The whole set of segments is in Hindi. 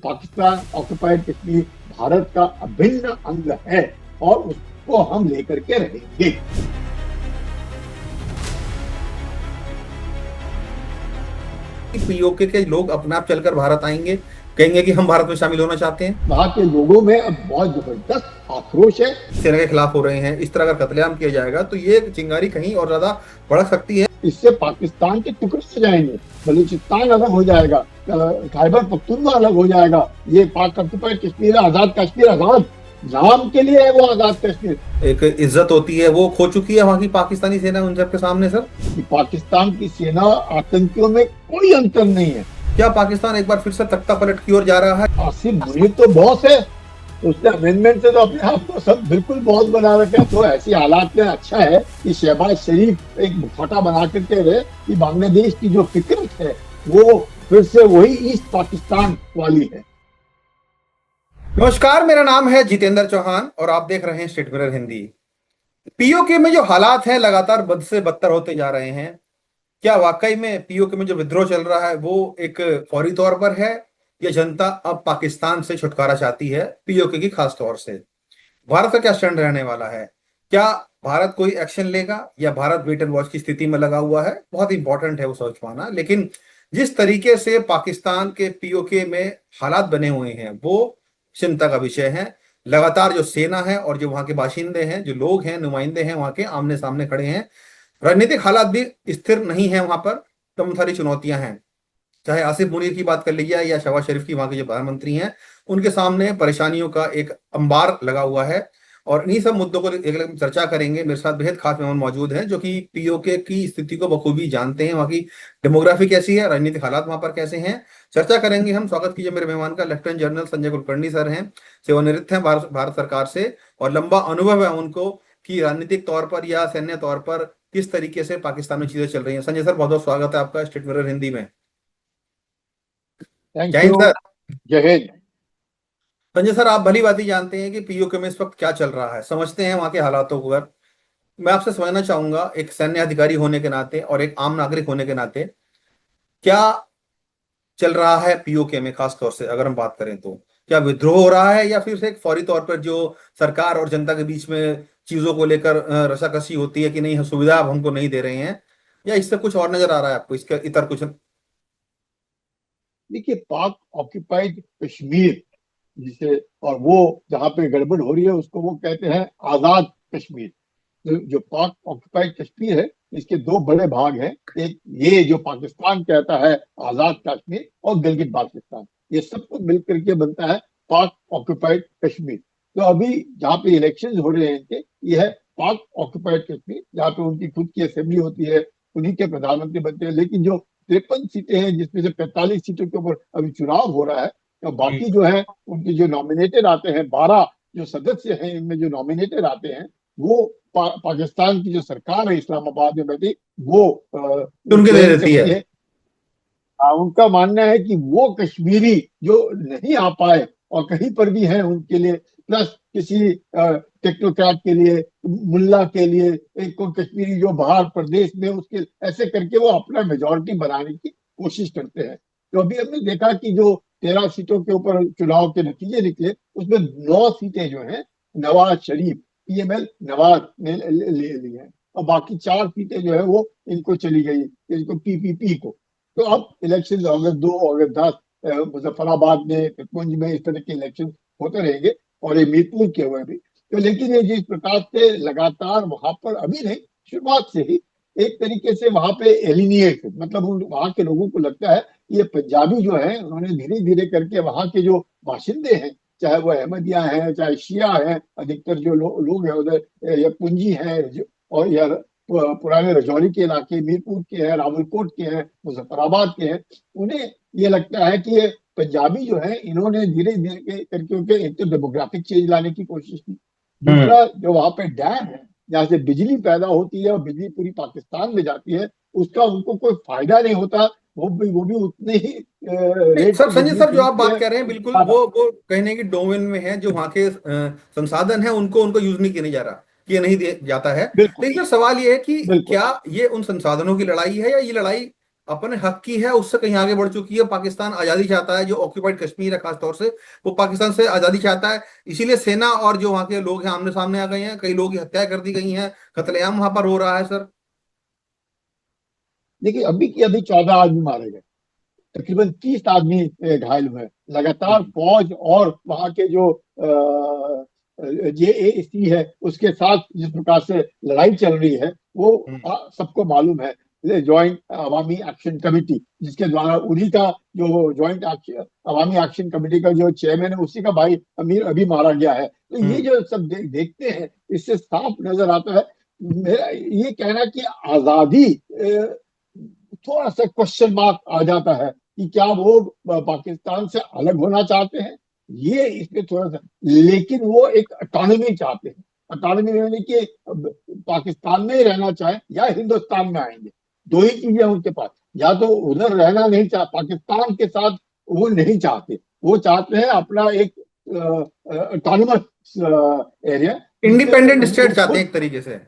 पाकिस्तान ऑक्युपाइड कश्मीर भारत का अभिन्न अंग है और उसको हम लेकर के रहेंगे। पीओके के लोग अपने आप चलकर भारत आएंगे, कहेंगे कि हम भारत में शामिल होना चाहते हैं। वहां के लोगों में अब बहुत जबरदस्त आक्रोश है, सेना के खिलाफ हो रहे हैं। इस तरह का कत्लेआम किया जाएगा तो ये चिंगारी कहीं और ज्यादा भड़क सकती है। इससे पाकिस्तान के टुकड़े हो जाएंगे, बलूचिस्तान अलग हो जाएगा, खैबर पख्तूनख्वा अलग हो जाएगा। ये पाक ऑक्युपाइड कश्मीर, आजाद कश्मीर, आजाद नाम के लिए है वो आजाद कश्मीर। एक इज्जत होती है वो खो चुकी है वहां की पाकिस्तानी सेना उन सबके सामने। सर, पाकिस्तान की सेना आतंकियों में कोई अंतर नहीं है। क्या पाकिस्तान एक बार फिर से तख्ता पलट की ओर जा रहा है? आसिफ मुनीर तो बॉस है, उसने अमेंडमेंट से तो अपने आप को सब बिल्कुल बॉस बना रखा है। तो ऐसी हालात में अच्छा है कि शहबाज शरीफ एक मुखौटा बना करके रहे कि बांग्लादेश की जो फिक्र है वो फिर से वही ईस्ट पाकिस्तान वाली है। नमस्कार, मेरा नाम है जितेंद्र चौहान और आप देख रहे हैं स्टेट मिरर हिंदी। पीओके में जो हालात हैं लगातार बद से बदतर होते जा रहे हैं। क्या वाकई में पीओके में जो विद्रोह चल रहा है वो एक फौरी तौर पर है, या जनता अब पाकिस्तान से छुटकारा चाहती है पीओके की खास तौर से? भारत का क्या स्टैंड रहने वाला है? क्या भारत कोई एक्शन लेगा या भारत वेट एंड वॉच की स्थिति में लगा हुआ है? बहुत इंपॉर्टेंट है वो सोच पाना। लेकिन जिस तरीके से पाकिस्तान के पीओके में हालात बने हुए हैं वो चिंता का विषय है। लगातार जो सेना है और जो वहां के बाशिंदे हैं, जो लोग हैं, नुमाइंदे हैं, वहां के आमने सामने खड़े हैं। राजनीतिक हालात भी स्थिर नहीं है वहां पर, तमाम सारी चुनौतियां हैं। चाहे आसिफ मुनीर की बात कर लीजिए या शहबाज शरीफ की, वहां के जो प्रधानमंत्री हैं, उनके सामने परेशानियों का एक अंबार लगा हुआ है। और इन्हीं सब मुद्दों को एक चर्चा करेंगे। मेरे साथ बेहद खास मेहमान मौजूद हैं जो कि पीओके की स्थिति को बखूबी जानते हैं। वहां की डेमोग्राफी कैसी है, राजनीतिक हालात वहां पर कैसे हैं, चर्चा करेंगे हम। स्वागत कीजिए मेरे मेहमान का। Lieutenant general Sanjay Kulkarni sir हैं, सेवानिवृत्त हैं भारत सरकार से, और लंबा अनुभव है उनको कि राजनीतिक तौर पर या सैन्य तौर पर किस तरीके से पाकिस्तान में चीजें चल रही हैं। संजय सर, बहुत बहुत स्वागत है आपका स्टेट मिरर हिंदी में। थैंक जय हिंद यू। सर। जय हिंद। संजय सर, आप भली बात ही जानते हैं कि पीओके में इस वक्त क्या चल रहा है, समझते हैं वहां के हालातों को। अगर मैं आपसे समझना चाहूंगा एक सैन्य अधिकारी होने के नाते और एक आम नागरिक होने के नाते, क्या चल रहा है पीओके में? खास तौर से अगर हम बात करें तो क्या विद्रोह हो रहा है, या फिर से एक फौरी तौर पर जो सरकार और जनता के बीच में चीजों को लेकर रसाकसी होती है कि नहीं, सुविधा अब हमको नहीं दे रहे हैं, या इससे कुछ और नजर आ रहा है आपको, इसका इतर कुछ? देखिए, पाक ऑक्युपाइड कश्मीर जिसे, और वो जहाँ पे गड़बड़ हो रही है उसको वो कहते हैं आजाद कश्मीर। जो पाक ऑक्युपाइड कश्मीर है इसके दो बड़े भाग हैं। एक ये जो पाकिस्तान कहता है आजाद कश्मीर, और गिलगित बाल्टिस्तान, ये सब कुछ मिलकर के बनता है पाक ऑक्युपाइड कश्मीर। तो अभी जहाँ पे इलेक्शन हो रहे हैं इनके, ये है पाक ऑक्युपाइड कश्मीर, जहाँ पे उनकी खुद की असेंबली होती है, उन्हीं के प्रधानमंत्री बनते हैं। लेकिन जो 53 सीटें हैं जिसमें से 45 सीटों के ऊपर अभी चुनाव हो रहा है, तो बाकी जो है उनके जो नॉमिनेटेड आते हैं, 12 जो सदस्य हैं इनमें जो नॉमिनेटेड आते हैं, वो पाकिस्तान की जो सरकार है इस्लामाबाद में बैठी, वो उनके दे चयन देती करती है। है। उनका मानना है कि वो कश्मीरी जो नहीं आ पाए और कहीं पर भी हैं उनके लिए, प्लस किसी टेक्नोक्रेट के लिए, मुल्ला के लिए, एक को कश्मीरी जो बाहर प्रदेश में, उसके ऐसे करके वो अपना मेजोरिटी बनाने की कोशिश करते हैं। तो अभी हमने देखा कि जो 13 सीटों के ऊपर चुनाव के नतीजे निकले, उसमें 9 सीटें जो हैं नवाज शरीफ, पीएमएल नवाज ने ले ली है, और बाकी 4 सीटें जो है वो इनको चली गई, इनको पीपीपी को। तो अब इलेक्शन अगस्त 2, अगस्त 10 मुजफ्फराबाद में, पिपकुंज में इस तरह के इलेक्शन होते रहेंगे, और ये मीरपुर के हुए भी। तो लेकिन ये जिस प्रकार से लगातार वहां पर, अभी नहीं, शुरुआत से ही एक तरीके से वहां पे एलिनिएट, मतलब वहां के लोगों को लगता है ये पंजाबी जो है उन्होंने धीरे धीरे करके वहां के जो बाशिंदे हैं, चाहे वो अहमदिया हैं चाहे शिया हैं, अधिकतर जो लोग हैं उधर, या पुंजी हैं, और या पुराने रजौरी के इलाके, मीरपुर के हैं, रावलकोट के हैं, मुजफ्फराबाद के हैं, उन्हें ये लगता है कि ये पंजाबी जो है इन्होंने धीरे धीरे करके उनके एक तो डेमोग्राफिक चेंज लाने की कोशिश की, दूसरा जो वहां पे डैम है जहाँ से बिजली पैदा होती है और बिजली पूरी पाकिस्तान में जाती है, उसका उनको कोई फायदा नहीं होता। वो भी उतने ही रेट सर, पे संजय बिजली सर, जो आप खरीदते बात हैं। कर रहे हैं बिल्कुल वो कहने की डोमेन में है, जो वहाँ के संसाधन है उनको उनको यूज नहीं किया जा रहा, किया नहीं जाता है। बिल्कुल। लेकिन सर, सवाल ये है कि बिल्कुल। क्या ये उन संसाधनों की लड़ाई है, या ये लड़ाई अपने हक की है उससे कहीं आगे बढ़ चुकी है। पाकिस्तान आजादी चाहता है, जो ऑक्यूपाइड कश्मीर है खास तौर से, वो पाकिस्तान से आजादी चाहता है। इसीलिए सेना और जो वहाँ के लोग हैं आमने सामने आ गए हैं, कई लोगों की हत्या कर दी गई है, कत्लेआम वहां पर हो रहा है सर। देखिए अभी की अभी 14 आदमी मारे गए, तकरीबन 30 आदमी घायल हुए। लगातार जी। फौज और वहां के जो JAC है उसके साथ जिस प्रकार से लड़ाई चल रही है वो हम्म। सबको मालूम है। ज्वाइंट अवामी एक्शन कमेटी, जिसके द्वारा उन्हीं का जो ज्वाइंट अवामी एक्शन कमेटी का जो चेयरमैन है उसी का भाई अमीर अभी मारा गया है। तो ये हम्म। जो सब देखते हैं इससे साफ नजर आता है। मेरा ये कहना कि आजादी थोड़ा सा क्वेश्चन मार्क आ जाता है कि क्या वो पाकिस्तान से अलग होना चाहते हैं, ये इसमें थोड़ा सा। लेकिन वो एक अटॉनमी चाहते हैं। अटॉनमी यानी कि पाकिस्तान में ही रहना चाहे या हिंदुस्तान में आएंगे, दो ही चीजें हैं उनके पास। या तो उधर रहना नहीं चाह, पाकिस्तान के साथ वो नहीं चाहते, वो चाहते हैं अपना एक अटोनमस एरिया जिसमें इंडिपेंडेंट वो स्टेट चाहते हैं खुद, एक तरीके से।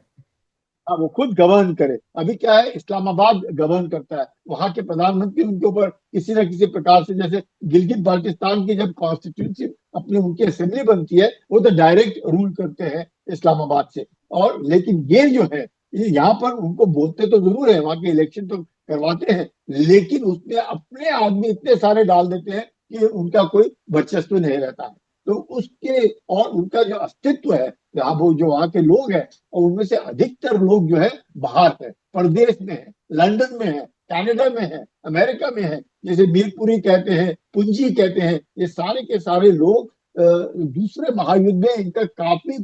हाँ वो खुद गवर्न करे। अभी क्या है, इस्लामाबाद गवर्न करता है, वहां के प्रधानमंत्री उनके ऊपर किसी न किसी प्रकार से, जैसे गिलगित बाल्टिस्तान की जब कॉन्स्टिट्यूंसी अपनी उनकी असेंबली बनती है वो तो डायरेक्ट रूल करते हैं इस्लामाबाद से। और लेकिन ये जो है, ये यहाँ पर उनको बोलते तो जरूर है, वहां के इलेक्शन तो करवाते हैं, लेकिन उसमें अपने आदमी इतने सारे डाल देते हैं कि उनका कोई वर्चस्व नहीं रहता है। तो उसके और उनका जो अस्तित्व है, यहाँ वो जो वहाँ के लोग हैं, और उनमें से अधिकतर लोग जो है बाहर है, परदेश में है, लंदन में है, कनाडा में है, अमेरिका में है। जैसे मीरपुरी कहते हैं, पुंजी कहते हैं, ये सारे के सारे लोग दूसरे महायुद्ध में इनका काफी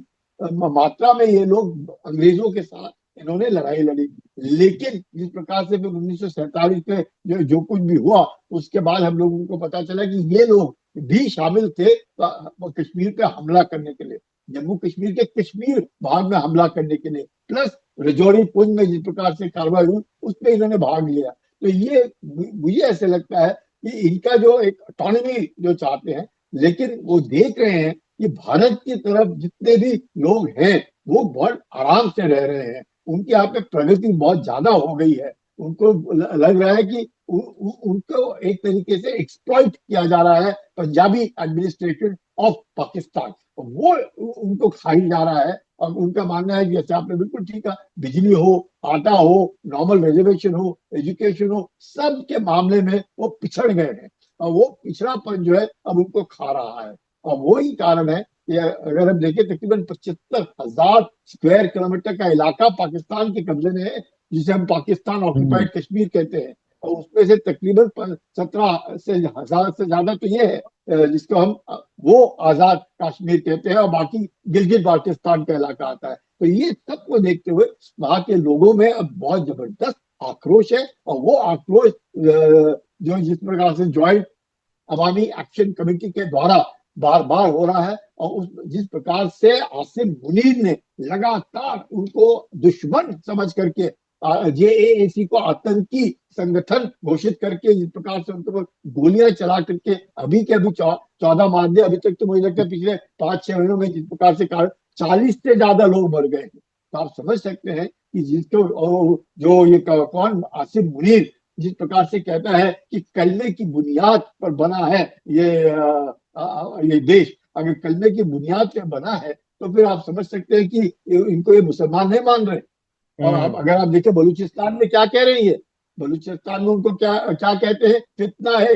मात्रा में ये लोग अंग्रेजों के साथ इन्होंने लड़ाई लड़ी। लेकिन जिस प्रकार से फिर 1947 में जो कुछ भी हुआ, उसके बाद हम लोगों को पता चला कि ये लोग भी शामिल थे कश्मीर पे हमला करने के लिए, जम्मू कश्मीर के कश्मीर भाग में हमला करने के लिए, प्लस रजौरी पुंछ में जिस प्रकार से कार्रवाई हुई उसमें इन्होंने भाग लिया। तो ये मुझे ऐसे लगता है कि इनका जो एक ऑटोनॉमी जो चाहते हैं, लेकिन वो देख रहे हैं कि भारत की तरफ जितने भी लोग हैं वो बहुत आराम से रह रहे हैं, उनके यहाँ पे प्रगति बहुत ज्यादा हो गई है। उनको लग रहा है कि उनको एक तरीके से एक्सप्लॉइट किया जा रहा है पंजाबी एडमिनिस्ट्रेशन ऑफ पाकिस्तान, वो उनको खाई जा रहा है। और उनका मानना है कि जैसे आपने बिल्कुल ठीक कहा, बिजली हो, आटा हो, नॉर्मल रिजर्वेशन हो, एजुकेशन हो, सब के मामले में वो पिछड़ गए हैं, और वो पिछड़ापन जो है अब उनको खा रहा है। और वही कारण है कि अगर हम देखें, तकरीबन 75,000 स्क्वायर किलोमीटर का इलाका पाकिस्तान के कब्जे में है, जिसे हम पाकिस्तान हम्म। ऑक्यूपाइड कश्मीर कहते हैं। और उसमें से तकरीबन 17 से 1,000 से ज्यादा तो ये है जिसको हम वो आजाद कश्मीर कहते हैं, और बाकी गिलगित बाल्टिस्तान का इलाका आता है। तो ये सबको देखते हुए वहां के लोगों में अब बहुत जबरदस्त आक्रोश है। और वो आक्रोश जो जिस प्रकार से ज्वाइंट अवामी एक्शन कमेटी के द्वारा बार बार हो रहा है, और उस जिस प्रकार से आसिम मुनीर ने लगातार उनको दुश्मन समझ करके JAC को आतंकी संगठन घोषित करके, जिस प्रकार से उनके ऊपर गोलियां चला करके अभी के अभी 14 मार दिए। अभी तक तो मुझे लगता है पिछले 5-6 महीनों में जिस प्रकार से 40 से ज्यादा लोग मर गए हैं। तो आप समझ सकते हैं कि जिसको जो ये कौन आसिम मुनीर जिस प्रकार से कहता है कि कलमे की बुनियाद पर बना है ये देश, अगर कलमे की बुनियाद पे बना है तो फिर आप समझ सकते हैं कि इनको ये मुसलमान नहीं मान रहे। और अब हम्म। अगर आप देखें बलूचिस्तान में क्या कह रही है, बलूचिस्तान में उनको क्या क्या कहते हैं, फितना है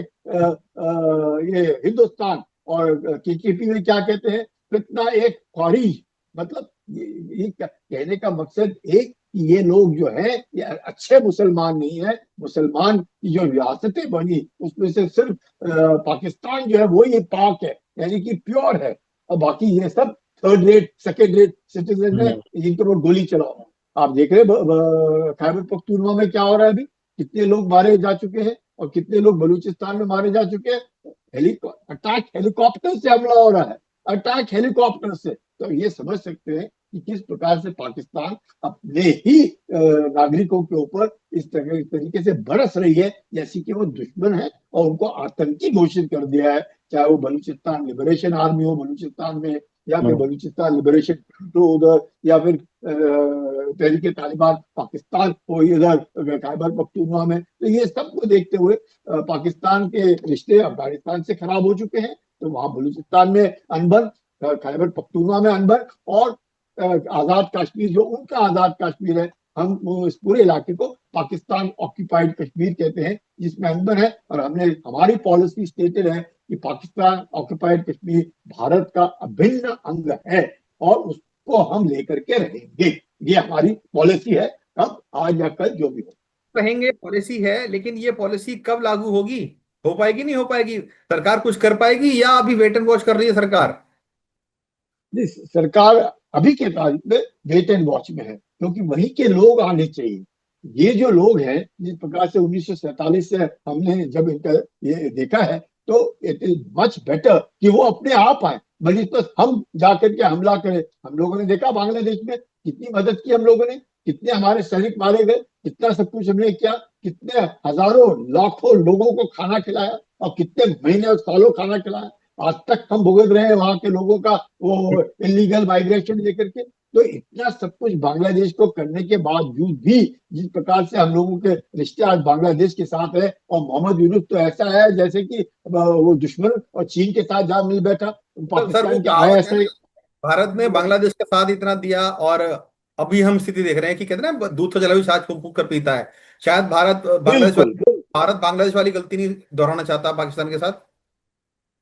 ये हिंदुस्तान। और KKP में क्या कहते हैं, फितना एक ख्वारिज। मतलब ये कहने का मकसद एक कि ये लोग जो है ये अच्छे मुसलमान नहीं है। मुसलमान की जो रियासतें बनी उसमें से सिर्फ पाकिस्तान जो है वो ये पाक है, यानी कि प्योर है, और बाकी ये सब third rate second rate citizen है, हम्म। जिनके ऊपर गोली चलाओ। आप देख रहे हैं खैबर पख्तूनवा में क्या हो रहा है अभी, कितने लोग मारे जा चुके हैं और कितने लोग बलूचिस्तान में मारे जा चुके हैं। अटैक हेलीकॉप्टर से हमला हो रहा है, अटैक हेलीकॉप्टर से। तो ये समझ सकते हैं कि किस प्रकार से पाकिस्तान अपने ही नागरिकों के ऊपर इस तरीके से बरस रही है जैसे कि वो दुश्मन है, और उनको आतंकी घोषित कर दिया है। चाहे वो बलूचिस्तान लिबरेशन आर्मी हो बलूचिस्तान में, या फिर बलूचिस्तान लिबरेशन फ्रंट हो उधर, या फिर तहरीक तालिबान पाकिस्तान हो इधर खैबर पख्तूनख्वा में, तो ये सब को देखते हुए पाकिस्तान के रिश्ते अफगानिस्तान से खराब हो चुके हैं, तो वहां बलूचिस्तान में अनबन, खैबर पख्तूनख्वा में अनबन, और आजाद कश्मीर जो उनका आजाद कश्मीर है, हम इस पूरे इलाके को पाकिस्तान ऑक्यूपाइड कश्मीर कहते हैं, जिसमें अनबन है। और हमने हमारी पॉलिसी स्टेटेड है कि पाकिस्तान ऑक्यूपाइड कश्मीर भारत का अभिन्न अंग है और उसको हम लेकर के रहेंगे। ये हमारी पॉलिसी है, अब आज या कल जो भी हो। रहेंगे पॉलिसी है, लेकिन ये पॉलिसी कब लागू होगी? हो पाएगी, नहीं हो पाएगी? सरकार कुछ कर पाएगी या अभी वेट एंड वॉच कर रही है सरकार? सरकार अभी के तारीख में वेट एंड वॉच में है, क्योंकि वहीं के लोग आने चाहिए। ये जो लोग हैं, जिस प्रकार से 1947 से हमने जब इनका ये देखा है, तो इट इज मच बेटर कि वो अपने आप आए, भले तो हम जाकर के हमला करें। हम लोगों ने देखा बांग्लादेश में कितनी मदद की हम लोगों ने, कितने हमारे सैनिक मारे गए, कितना सब कुछ हमने किया, कितने हजारों लाखों लोगों को खाना खिलाया और कितने महीने और सालों खाना खिलाया। आज तक हम भुगत रहे हैं वहां के लोगों का वो इलीगल माइग्रेशन लेकर के। तो इतना सब कुछ बांग्लादेश को करने के बावजूद भी जिस प्रकार से हम लोगों के रिश्ते आज बांग्लादेश के साथ है, और मोहम्मद यूनुस तो ऐसा है जैसे कि वो दुश्मन और चीन के साथ जा मिल बैठा, तो सर वो पाकिस्तान के आए कहावत है ऐसे। ना, भारत ने बांग्लादेश का साथ इतना दिया और अभी हम स्थिति देख रहे हैं कि कहते हैं ना, दूध तो जला भी छाछ फूंक फूंक कर पीता है। शायद बिल्कुल भारत बांग्लादेश वाली गलती नहीं दोहराना चाहता पाकिस्तान के साथ,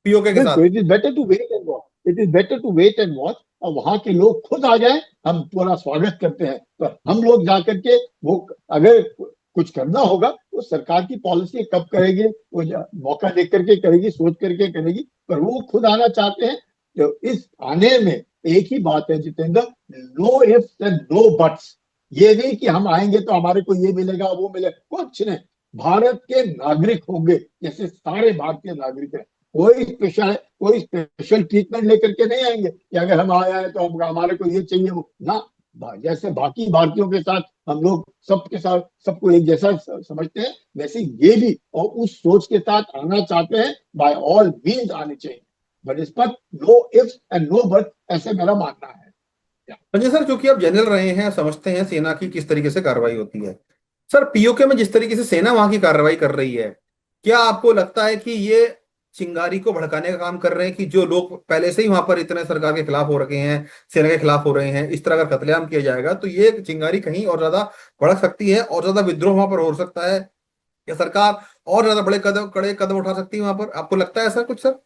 पीओके के बिल्कुल, साथ। It is better to wait and watch, it is better to wait and watch. और वहां के लोग खुद आ जाए, हम पूरा स्वागत करते हैं। तो हम लोग जाकर के वो, अगर कुछ करना होगा तो सरकार की पॉलिसी कब करेगी, वो मौका देख करके करेगी, सोच करके करेगी, पर वो खुद आना चाहते हैं। तो इस आने में एक ही बात है Jitendra, no ifs and no buts. ये नहीं कि हम आएंगे तो हमारे को ये मिलेगा वो मिलेगा, कुछ नहीं। भारत के नागरिक होंगे जैसे सारे भारतीय नागरिक हैं। कोई स्पेशल ट्रीटमेंट लेकर के नहीं आएंगे कि अगर हम आया है तो हम हमारे को ये चाहिए वो ना। जैसे बाकी भारतीयों के साथ हम लोग सबके साथ सबको एक जैसा समझते हैं, वैसे ये भी और उस सोच के साथ आना चाहते हैं, बाय ऑल मीन्स आने चाहिए। बट इस पर no ifs and no but, ऐसे मेरा मानना है। संजय सर, क्योंकि आप जनरल रहे हैं, समझते हैं सेना की किस तरीके से कार्रवाई होती है। सर, पीओके में जिस तरीके से सेना वहां की कार्रवाई कर रही है, क्या आपको लगता है कि ये चिंगारी को भड़काने का काम कर रहे हैं कि जो लोग पहले से ही वहां पर इतने सरकार के खिलाफ हो रखे हैं, सेना के खिलाफ हो रहे हैं, इस तरह का कत्लेआम किया जाएगा तो ये चिंगारी कहीं और ज्यादा भड़क सकती है और ज्यादा विद्रोह वहां पर हो सकता है, या सरकार और ज्यादा कड़े कदम उठा सकती है वहां पर? आपको लगता है ऐसा कुछ सर?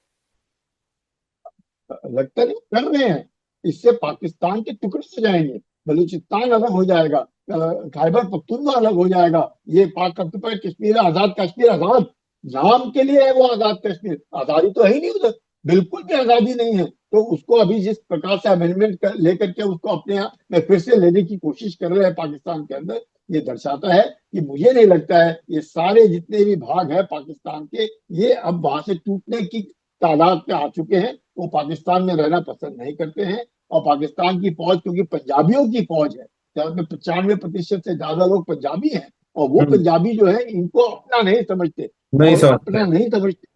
लगता नहीं कर रहे हैं। इससे पाकिस्तान के टुकड़े हो जाएंगे, बलूचिस्तान अलग हो जाएगा, खैबर पख्तूनख्वा अलग हो जाएगा। ये पाक ऑक्युपाइड कश्मीर है, आजाद कश्मीर, आजाद नाम के लिए है वो आजाद कश्मीर, आजादी तो है ही नहीं उधर, बिल्कुल भी आजादी नहीं है। तो उसको अभी जिस प्रकार से अमेंडमेंट लेकर के उसको अपने यहाँ में फिर से लेने की कोशिश कर रहे हैं पाकिस्तान के अंदर, ये दर्शाता है कि मुझे नहीं लगता है ये सारे जितने भी भाग है पाकिस्तान के, ये अब वहां से टूटने की तादाद पे आ चुके हैं। वो पाकिस्तान में रहना पसंद नहीं करते हैं। और पाकिस्तान की फौज, क्योंकि पंजाबियों की फौज है, जहाँ पे 95% से ज्यादा लोग पंजाबी हैं, और वो हम्म। पंजाबी जो है इनको अपना नहीं समझते, नहीं और समझते। अपना नहीं समझते,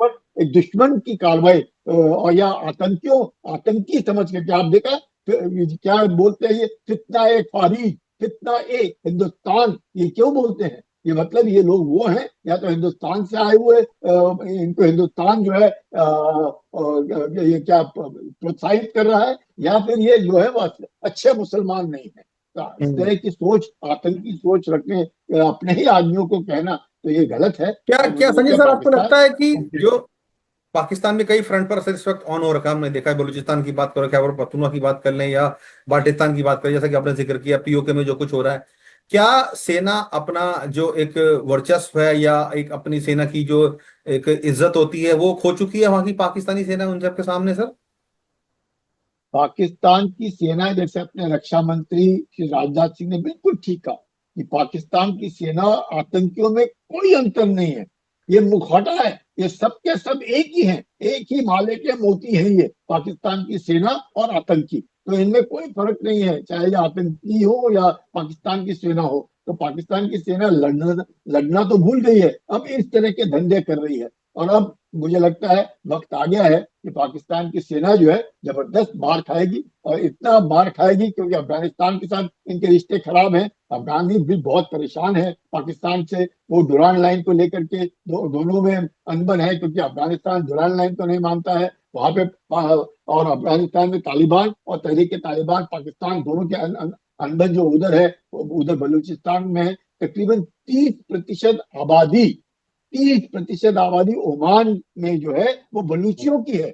पर एक दुश्मन की कार्रवाई और या आतंकियों, आतंकी समझ करके आप देखा क्या बोलते हैं, ये फितना ए फारीज, फितना ए हिंदुस्तान, ये क्यों बोलते हैं? ये मतलब ये लोग वो हैं, या तो हिंदुस्तान से आए हुए, इनको हिंदुस्तान जो है ये क्या प्रोत्साहित कर रहा है, या फिर ये जो है वो अच्छे मुसलमान नहीं है। तो इस हम्म। तरह की सोच, आतंकी सोच रखने अपने ही आदमियों को कहना, तो ये गलत है। क्या और मुझे क्या लगता संजय है सर, आपको पाकिस्तान लगता है कि जो पाकिस्तान में कई फ्रंट पर इस वक्त ऑन हो रखा है, हमने देखा है, बलूचिस्तान की बात करो, खैबर पख्तूनख्वा की बात कर लें या बाल्टिस्तान की बात करें, जैसा कि आपने जिक्र किया पीओके में जो कुछ हो रहा है, क्या सेना अपना जो एक वर्चस्व है या एक अपनी सेना की जो एक इज्जत होती है वो खो चुकी है वहां की पाकिस्तानी सेना उन सबके सामने सर? पाकिस्तान की सेना, जैसे अपने रक्षा मंत्री श्री राजनाथ सिंह ने बिल्कुल ठीक कहा कि पाकिस्तान की सेना आतंकियों में कोई अंतर नहीं है, ये मुखौटा है, ये सब के सब एक ही हैं, एक ही माले के मोती हैं ये पाकिस्तान की सेना और आतंकी। तो इनमें कोई फर्क नहीं है, चाहे ये आतंकी हो या पाकिस्तान की सेना हो। तो पाकिस्तान की सेना लड़ना लड़ना तो भूल गई है, अब इस तरह के धंधे कर रही है। और अब मुझे लगता है वक्त आ गया है कि पाकिस्तान की सेना जो है जबरदस्त मार खाएगी, और इतना मार खाएगी क्योंकि अफगानिस्तान के साथ इनके रिश्ते खराब हैं। अफगानी भी बहुत परेशान है पाकिस्तान से, वो डुरान लाइन को लेकर के दोनों में अनबन है, क्योंकि अफगानिस्तान डुरान लाइन तो नहीं मानता है वहां पे। और अफगानिस्तान में तालिबान और तहरीक तालिबान पाकिस्तान दोनों के अनबन जो उधर है, उधर बलूचिस्तान में है। तकरीबन 30% आबादी, 30% आबादी ओमान में जो है वो बलूचियों की है,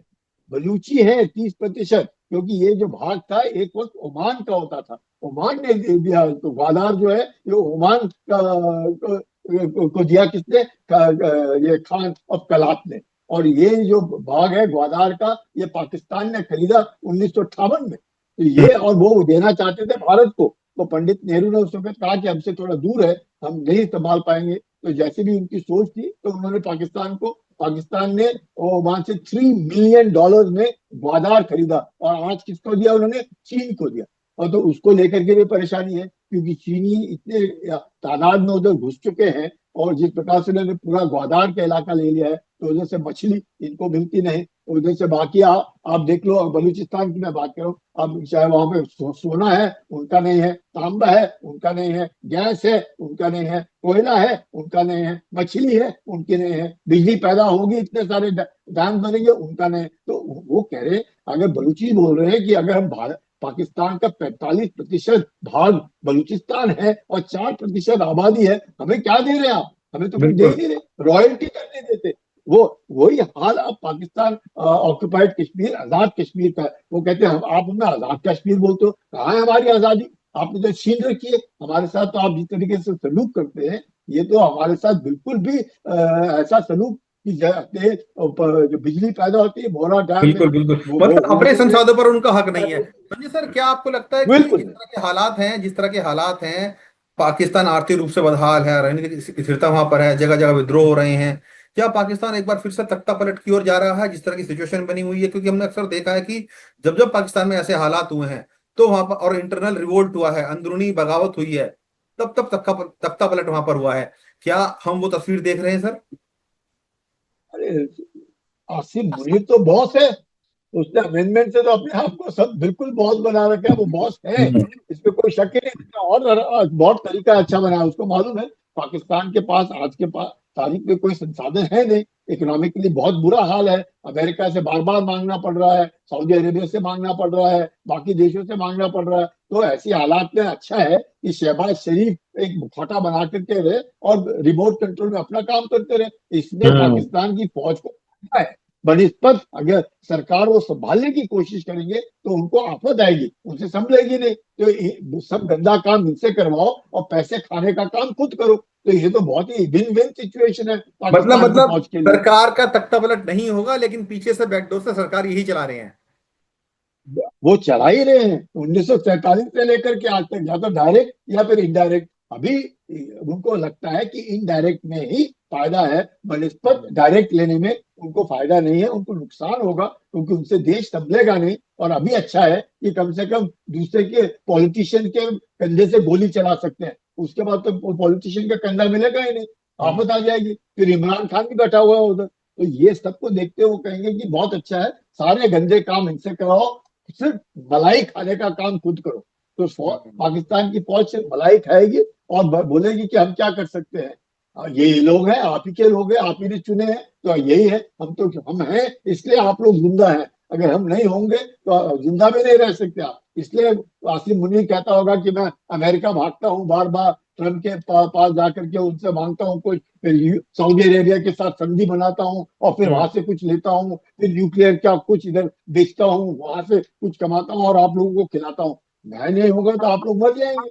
बलूची है 30%। क्योंकि ये जो भाग था एक वक्त ओमान का होता था, ओमान ने दे दिया, तो ग्वादार जो है ये ओमान को दिया किसने, ये खान ऑफ कलात ने। और ये जो भाग है ग्वादार का, ये पाकिस्तान ने खरीदा 1958 में। तो ये, और वो देना चाहते थे भारत को, तो पंडित नेहरू ने उस वक्त कहा कि हमसे थोड़ा दूर है, हम नहीं संभाल पाएंगे। तो जैसे भी उनकी सोच थी, तो उन्होंने पाकिस्तान ने वहां से $3 मिलियन में ग्वादार खरीदा, और आज किसको दिया उन्होंने, चीन को दिया। और तो उसको लेकर के भी परेशानी है, क्योंकि चीनी इतने तादाद में उधर घुस चुके हैं, और जिस प्रकार से उन्होंने पूरा ग्वादार का इलाका ले लिया है, तो उधर से मछली इनको मिलती नहीं। उधर से बाकी आप देख लो, बलूचिस्तान की मैं बात करूं, अब चाहे वहां पे सोना है उनका नहीं है, तांबा है उनका नहीं है, गैस है उनका नहीं है, कोयला है उनका नहीं है, मछली है उनकी नहीं है, बिजली पैदा होगी इतने सारे डैम बनेंगे उनका नहीं। तो वो कह रहे हैं, अगर बलूची बोल रहे हैं कि अगर हम भारत पाकिस्तान का 45% भाग बलूचिस्तान है और 4% आबादी है, हमें क्या दे रहे हैं आप, हमें तो कुछ दे ही बिल्कुल नहीं रहे, रॉयल्टी करने देते। वो वही हाल अब पाकिस्तान ऑक्युपाइड कश्मीर, आजाद कश्मीर का है। वो कहते हैं आप हमें आजाद कश्मीर बोलते हो, कहाँ है हमारी आजादी, आपने तो छीन रखी है हमारे साथ। तो आप जिस तरीके से सलूक करते हैं, ये तो हमारे साथ बिल्कुल भी ऐसा सलूक कि जो बिजली पैदा होती है बोरा डैम में, बिल्कुल बिल्कुल, मतलब वो अपने नहीं दे संसाधनों पर उनका हक नहीं है। रहे। संजय सर, क्या आपको लगता है कि बिल्कुल। जिस तरह के हालात हैं, पाकिस्तान आर्थिक रूप से बदहाल है, राजनीतिक स्थिरता वहां पर है, जगह जगह विद्रोह हो रहे हैं, क्या पाकिस्तान एक बार फिर से तख्ता पलट की ओर जा रहा है, जिस तरह की सिचुएशन बनी हुई है? क्योंकि हमने अक्सर देखा है कि जब जब पाकिस्तान में ऐसे हालात हुए हैं, तो वहां पर और इंटरनल रिवोल्ट हुआ है, अंदरूनी बगावत हुई है, तब तब तख्ता पलट वहां पर हुआ है। क्या हम वो तस्वीर देख रहे हैं सर? अरे, आसिफ मुनीर तो बॉस है, उसने अमेंडमेंट से तो अपने आप को सब बिल्कुल बॉस बना रखा है, वो बॉस है, हम्म। इसमें कोई शक ही नहीं। और बहुत तरीका अच्छा बना है, उसको मालूम है पाकिस्तान के पास आज के पास तारीख में कोई संसाधन है नहीं, इकोनॉमिकली बहुत बुरा हाल है, अमेरिका से बार बार मांगना पड़ रहा है, सऊदी अरेबिया से मांगना पड़ रहा है, बाकी देशों से मांगना पड़ रहा है। तो ऐसी हालात में अच्छा है कि शहबाज शरीफ एक मुखौटा बना करके रहे और रिमोट कंट्रोल में अपना काम करते रहे। इसने हम्म। पाकिस्तान की फौज को है, बनिस्पत अगर सरकार वो संभालने की कोशिश करेंगे तो उनको आफत आएगी, उनसे संभलेगी नहीं। तो सब गंदा काम इनसे करवाओ और पैसे खाने का काम खुद करो। तो ये तो बहुत ही विन विन सिचुएशन है मतलब पाकिस्तान की मतलब फौज के लिए। सरकार का तख्ता पलट नहीं होगा, लेकिन पीछे से बैकडोर से सरकार यही चला रहे हैं। वो चला ही रहे हैं 1947 से लेकर के आज तक, या तो डायरेक्ट या फिर इनडायरेक्ट। अभी उनको लगता है कि इनडायरेक्ट में ही फायदा है, बनस्पत डायरेक्ट लेने में उनको फायदा नहीं है, उनको नुकसान होगा, क्योंकि उनसे देश संभलेगा नहीं। और अभी अच्छा है कि कम से कम दूसरे के पॉलिटिशियन के कंधे से गोली चला सकते हैं, उसके बाद तो पॉलिटिशियन का कंधा मिलेगा ही नहीं, आफत आ जाएगी। फिर इमरान खान भी बैठा हुआ है उधर। तो ये सबको देखते हुए कहेंगे कि बहुत अच्छा है, सारे गंदे काम इनसे कराओ, सिर्फ मलाई खाने का काम खुद करो। तो पाकिस्तान की फौज सिर्फ मलाई खाएगी और बोलेगी कि हम क्या कर सकते हैं, ये लोग हैं, आप ही के लोग हैं, आप ही ने चुने हैं, तो यही है, हम हैं इसलिए आप लोग जिंदा हैं, अगर हम नहीं होंगे तो जिंदा भी नहीं रह सकते आप। इसलिए आसिम मुनीर कहता होगा कि मैं अमेरिका भागता हूँ बार बार, ट्रम्प के पास जाकर के उनसे मांगता हूँ कुछ, फिर सऊदी अरेबिया के साथ संधि बनाता हूँ और फिर वहां से कुछ लेता हूँ, फिर न्यूक्लियर का कुछ इधर बेचता हूँ, वहां से कुछ कमाता हूँ और आप लोगों को खिलाता हूँ। मैं नहीं होगा तो आप लोग मर जाएंगे।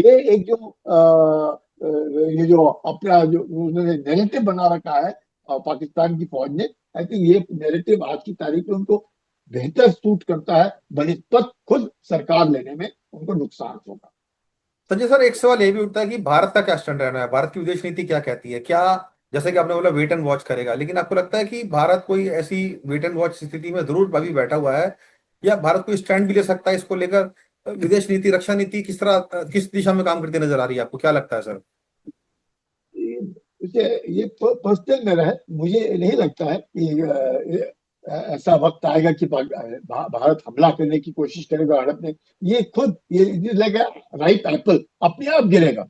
ये एक जो ये जो अपना जो उन्होंने नैरेटिव बना रखा है पाकिस्तान की फौज ने, आई थिंक ये नैरेटिव आज की तारीख में उनको बेहतर सूट करता है, बनिस्पत खुद सरकार लेने में उनको नुकसान होगा। संजय सर, एक सवाल ये भी उठता है कि भारत का क्या स्टैंड रहना है, भारत की विदेश नीति क्या कहती है? क्या, जैसे कि आपने बोला वेट एंड वॉच करेगा, लेकिन आपको लगता है कि भारत कोई ऐसी वेट एंड वॉच स्थिति में जरूर अभी बैठा हुआ है, या भारत कोई स्टैंड भी ले सकता है इसको लेकर? विदेश नीति, रक्षा नीति किस तरह, किस दिशा में काम करती नजर आ रही है? आपको क्या लगता है सर? उसे ये पर्सनल मेरा है, मुझे नहीं लगता है कि ऐसा वक्त आएगा कि भारत हमला करने की कोशिश करेगा, हड़प ने ये खुद ये लगेगा राइट एप्पल अपने आप गिरेगा।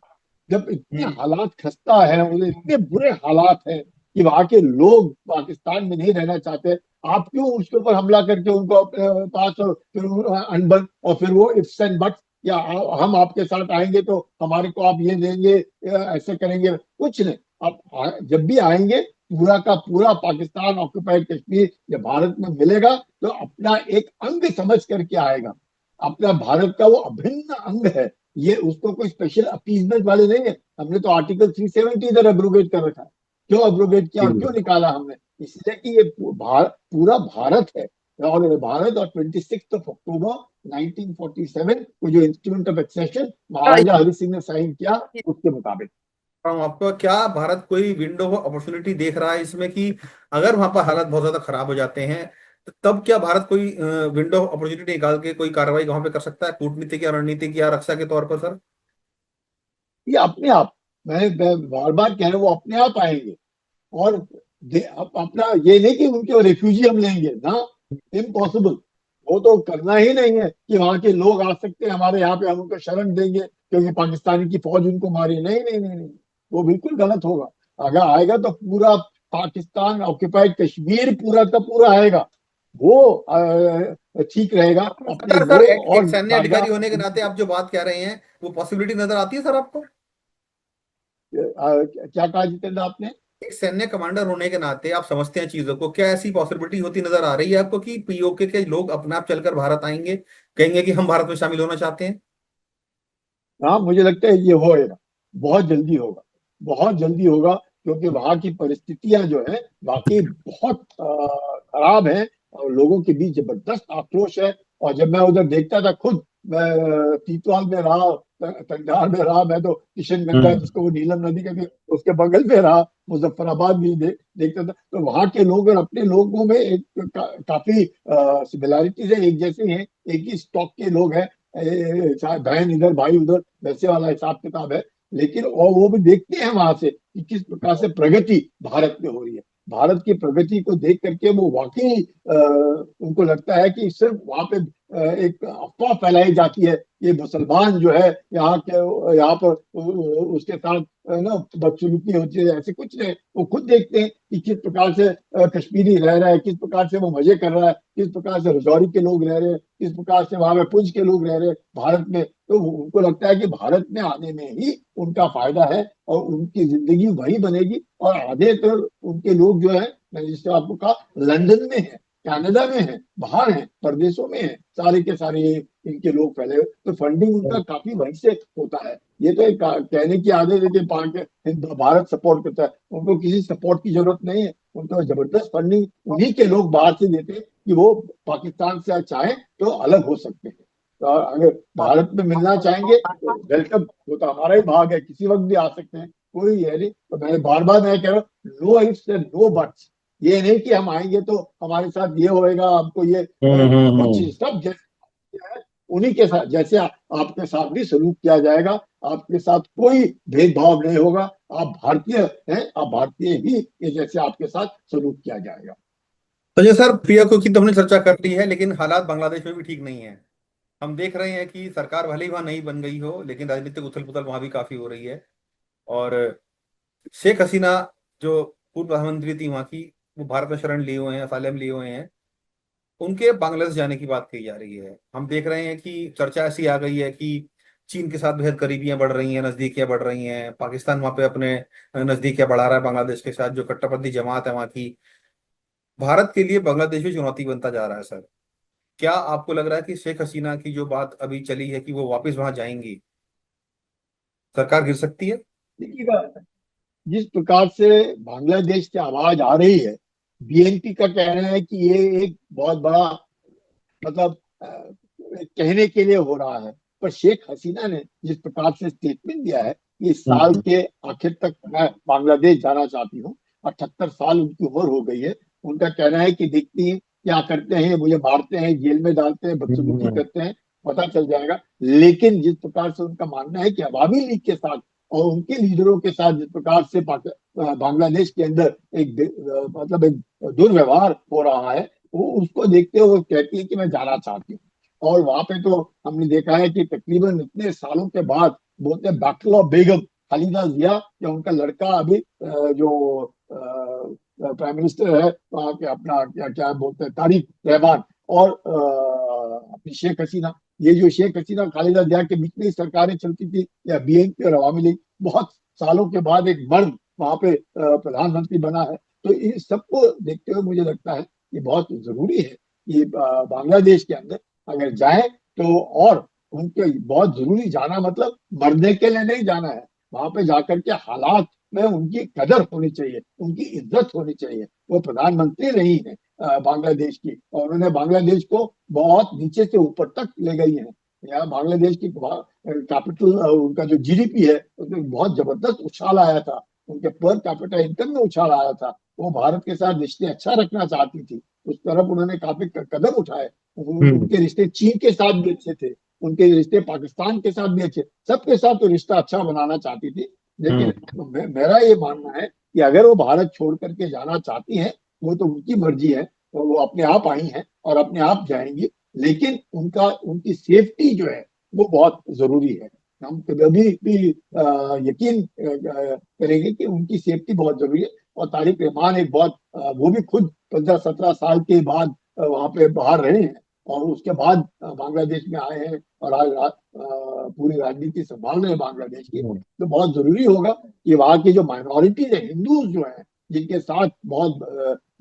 जब इतने हम्म। हालात खस्ता है, उन्हें इतने बुरे हालात हैं कि वहां के लोग पाकिस्तान में नहीं रहना चाहते, आप क्यों उसके ऊपर हमला करके उनको अपने पास और फिर अनबन और फिर वो इफ्स एंड बट्स, या हम आपके साथ आएंगे तो हमारे को आप ये देंगे, ऐसे करेंगे, कुछ नहीं। आप जब भी आएंगे, पूरा का पूरा पाकिस्तान ऑक्युपाइड कश्मीर जब भारत में मिलेगा तो अपना एक अंग समझ करके आएगा, अपना भारत का वो अभिन्न अंग है। ये उसको कोई स्पेशल अपीजमेंट वाले नहीं है। हमने तो आर्टिकल 370 इधर एब्रोगेट कर रखा है। क्यों एब्रोगेट किया और क्यों जी। निकाला हमने? इसलिए कि ये पूरा भारत है, और भारत, और 26 अक्टूबर 1947 को जो इंस्ट्रूमेंट ऑफ एक्सेशन महाराजा हरि सिंह ने साइन किया, उसके मुताबिक। आपको क्या भारत कोई विंडो ऑफ अपॉर्चुनिटी देख रहा है इसमें कि अगर वहां पर हालात बहुत ज्यादा खराब हो जाते हैं तो तब क्या भारत कोई विंडो ऑफ अपॉर्चुनिटी निकाल के कोई कार्रवाई वहां पे कर सकता है, कूटनीतिक या रणनीतिक या रक्षा के तौर पर सर? ये अपने आप, मैं बार बार कह रहा हूं, वो अपने आप आएंगे। और अपना ये नहीं कि उनके रेफ्यूजी हम लेंगे ना, इम्पॉसिबल। वो तो करना ही नहीं है कि वहां के लोग आ सकते हैं हमारे यहाँ पे, हम उनको शरण देंगे क्योंकि पाकिस्तानी की फौज उनको मारी, नहीं नहीं नहीं नहीं, वो बिल्कुल गलत होगा। अगर आएगा तो पूरा पाकिस्तान ऑक्युपाइड कश्मीर पूरा का पूरा आएगा, वो ठीक रहेगा। आपको लगता अपने है सर वो एक और सैन्य ज्यादा अधिकारी होने के नाते आप जो बात कह रहे हैं वो पॉसिबिलिटी नजर आती है सर आपको? क्या कहा जितेंद्र आपने? एक सैन्य कमांडर होने के नाते आप समझते हैं चीजों को, क्या ऐसी पॉसिबिलिटी होती नजर आ रही है आपको कि पीओके के लोग अपने आप चलकर भारत आएंगे, कहेंगे कि हम भारत में शामिल होना चाहते हैं? हाँ, मुझे लगता है ये होएगा, बहुत जल्दी होगा, बहुत जल्दी होगा। क्योंकि वहां की परिस्थितियां जो है वाकई बहुत खराब हैं, और लोगों के बीच जबरदस्त आक्रोश है। और जब मैं उधर देखता था खुद, मैं तीतवाल में रहा, तंगधार में रहा, मैं तो किशनगंगा, हम्म। जिसको वो नीलम नदी कहते हैं, उसके बगल में रहा, मुजफ्फराबाद भी देखता था। तो वहां के लोग और अपने लोगों में एक काफी सिमिलैरिटीज है, एक जैसे हैं, एक ही स्टॉक के लोग हैं। बहन इधर भाई उधर, वैसे वाला हिसाब किताब है। लेकिन और वो भी देखते हैं वहां से कि किस प्रकार से प्रगति भारत में हो रही है। भारत की प्रगति को देख करके वो वाकई उनको लगता है कि सिर्फ वहां पे एक अफवाह फैलाई जाती है, ये मुसलमान जो है यहाँ के, यहाँ पर उसके साथ ना बदसलूकी होती है, ऐसे कुछ नहीं। वो खुद देखते हैं कि किस प्रकार से कश्मीरी रह रहा है, किस प्रकार से वो मजे कर रहा है, किस प्रकार से रजौरी के लोग रह रहे हैं, किस प्रकार से वहां पे पुंछ के लोग रह रहे हैं भारत में। तो उनको लगता है कि भारत में आने में ही उनका फायदा है, और उनकी जिंदगी वही बनेगी। और आधे तो उनके लोग जो है, मैंने जिससे आपको कहा, लंदन में है, कनाडा में है, बाहर है, परदेशों में है, सारे के सारे इनके लोग फैले हुए। तो फंडिंग उनका काफी वहीं से होता है। ये तो एक कहने की आदत है कि भारत सपोर्ट करता है, उनको किसी सपोर्ट की जरूरत नहीं है। उनको जबरदस्त फंडिंग उन्हीं के लोग बाहर से देते हैं कि वो पाकिस्तान से चाहे तो अलग हो सकते हैं। तो अगर भारत में मिलना चाहेंगे तो वेलकम, वो तो हमारा ही भाग है, किसी वक्त भी आ सकते हैं, कोई है नहीं। तो मैं कह रहा हूँ, no ifs and no buts. ये नहीं कि हम आएंगे तो हमारे साथ ये होएगा, हमको ये कुछ हम्म। सब जैसे है उन्हीं के साथ, जैसे आपके साथ भी सलूक किया जाएगा। आपके साथ कोई भेदभाव नहीं होगा। आप भारतीय हैं, आप भारतीय ही, ये जैसे आपके साथ सलूक किया जाएगा। तो ये सर पीओके की तो हमने चर्चा कर ली है, लेकिन हालात बांग्लादेश में भी ठीक नहीं है। हम देख रहे हैं कि सरकार भले ही वहां नहीं बन गई हो लेकिन राजनीतिक उथल पुथल वहां भी काफी हो रही है। और शेख हसीना जो पूर्व प्रधानमंत्री थी वहां की, वो भारत में शरण लिए हुए हैं, असाइलम लिए हुए हैं। उनके बांग्लादेश जाने की बात कही जा रही है। हम देख रहे हैं कि चर्चा ऐसी आ गई है कि चीन के साथ बेहद करीबियां बढ़ रही हैं, नजदीकियां बढ़ रही हैं, पाकिस्तान वहां पे अपने नजदीकियां बढ़ा रहा है बांग्लादेश के साथ, जो कट्टरपंथी जमात है वहां की। भारत के लिए बांग्लादेश भी चुनौती बनता जा रहा है सर। क्या आपको लग रहा है कि शेख हसीना की जो बात अभी चली है कि वो वापस वहां जाएंगी, सरकार गिर सकती है? देखिएगा, जिस प्रकार से बांग्लादेश से आवाज आ रही है, बीएनपी का कहना है कि ये एक बहुत बड़ा, मतलब कहने के लिए हो रहा है। पर शेख हसीना ने जिस प्रकार से स्टेटमेंट दिया है कि इस साल हम्म। के आखिर तक मैं बांग्लादेश जाना चाहती हूँ, 78 साल उनकी उम्र हो गई है। उनका कहना है कि देखती हैं क्या करते हैं, मुझे मारते हैं, जेल में डालते हैं, बदसलूकी हम्म। करते हैं, पता चल जाएगा। लेकिन जिस प्रकार से उनका मानना है कि अवामी लीग के साथ और उनके लीडरों के साथ जिस प्रकार से बांग्लादेश के अंदर मतलब एक दुर्व्यवहार हो रहा है, वो उसको देखते हुए वो कहती है कि मैं जाना चाहती हूँ। और वहां पे तो हमने देखा है कि तकरीबन इतने सालों के बाद बोलते हैं बैटल ऑफ बेगम खालिदा जिया, या उनका लड़का अभी जो प्राइम मिनिस्टर है वहाँ के, अपना क्या क्या बोलते हैं, तारिक रहमान, और अपनी शेख हसीना, ये जो शेख हसीना खालिदा जिया के बीच में ही सरकारें चलती थी, या बीएनपी और अवामी लीग, बहुत सालों के बाद एक मर्द वहां पे प्रधानमंत्री बना है। तो इस सबको देखते हुए मुझे लगता है कि बहुत जरूरी है कि बांग्लादेश के अंदर अगर जाए तो, और उनके बहुत जरूरी जाना मतलब मरने के लिए नहीं जाना है, वहां पे जाकर के हालात में उनकी कदर होनी चाहिए, उनकी इज्जत होनी चाहिए। वो प्रधानमंत्री नहीं है बांग्लादेश की, और उन्होंने बांग्लादेश को बहुत नीचे से ऊपर तक ले गई है। यहाँ बांग्लादेश की कैपिटल, उनका जो जीडीपी है उसमें बहुत जबरदस्त उछाल आया था, उनके पर कैपिटा इनकम में उछाल आया था। वो भारत के साथ रिश्ते अच्छा रखना चाहती थी, उस तरफ उन्होंने काफी कदम उठाए। हम्म। उनके रिश्ते चीन के साथ भी अच्छे थे, उनके रिश्ते पाकिस्तान के साथ भी अच्छे, सबके साथ तो रिश्ता अच्छा बनाना चाहती थी। हम्म। लेकिन मेरा ये मानना है कि अगर वो भारत छोड़ करके जाना चाहती हैं, वो तो उनकी मर्जी है, और वो अपने आप आई हैं और अपने आप जाएंगी। लेकिन उनकी सेफ्टी जो है वो बहुत जरूरी है। हम कभी भी यकीन करेंगे कि उनकी सेफ्टी बहुत जरूरी है। और तारिक रहमान एक बहुत वो भी खुद 15-17 साल के बाद वहां पे बाहर रहे हैं, और उसके बाद बांग्लादेश में आए हैं, और आज पूरी राजनीति संभाल रहे हैं बांग्लादेश की। हम्म। तो बहुत जरूरी होगा कि वहाँ की जो माइनॉरिटीज है, हिंदूज जो हैं, जिनके साथ बहुत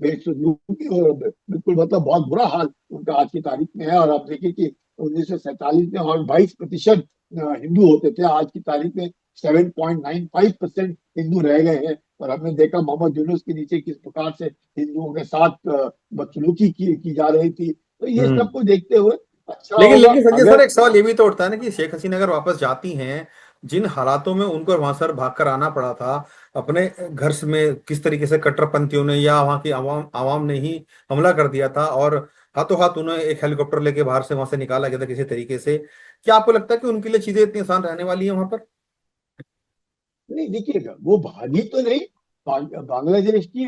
बेसलूकी और बिल्कुल मतलब बहुत बुरा हाल उनका आज की तारीख में है। और आप देखिए कि 1947 में और 22% हिंदू होते थे, आज की तारीख में 7.95% हिंदू रह गए हैं। और हमने देखा मोहम्मद यूनुस के नीचे किस प्रकार से हिंदुओं के साथ बदसलूकी की जा रही थी। तो ये हम्म। सबको देखते हुए अच्छा लेकिन होगा लेकिन संजय सर, अगर। एक सवाल ये भी तो उठता है ना कि शेख हसीना अगर वापस जाती हैं, जिन हालातों में उनको वहां सर भाग कर आना पड़ा था, अपने घर से में किस तरीके से कट्टरपंथियों ने या वहां की आवाम आवाम ने ही हमला कर दिया था, और हाथों हाथ उन्हें एक हेलीकॉप्टर लेके बाहर से वहां से निकाला गया था किसी तरीके से। क्या आपको लगता है कि उनके लिए चीजें इतनी आसान रहने वाली है वहां पर? नहीं, देखिएगा वो भागी तो नहीं, बांग्लादेश की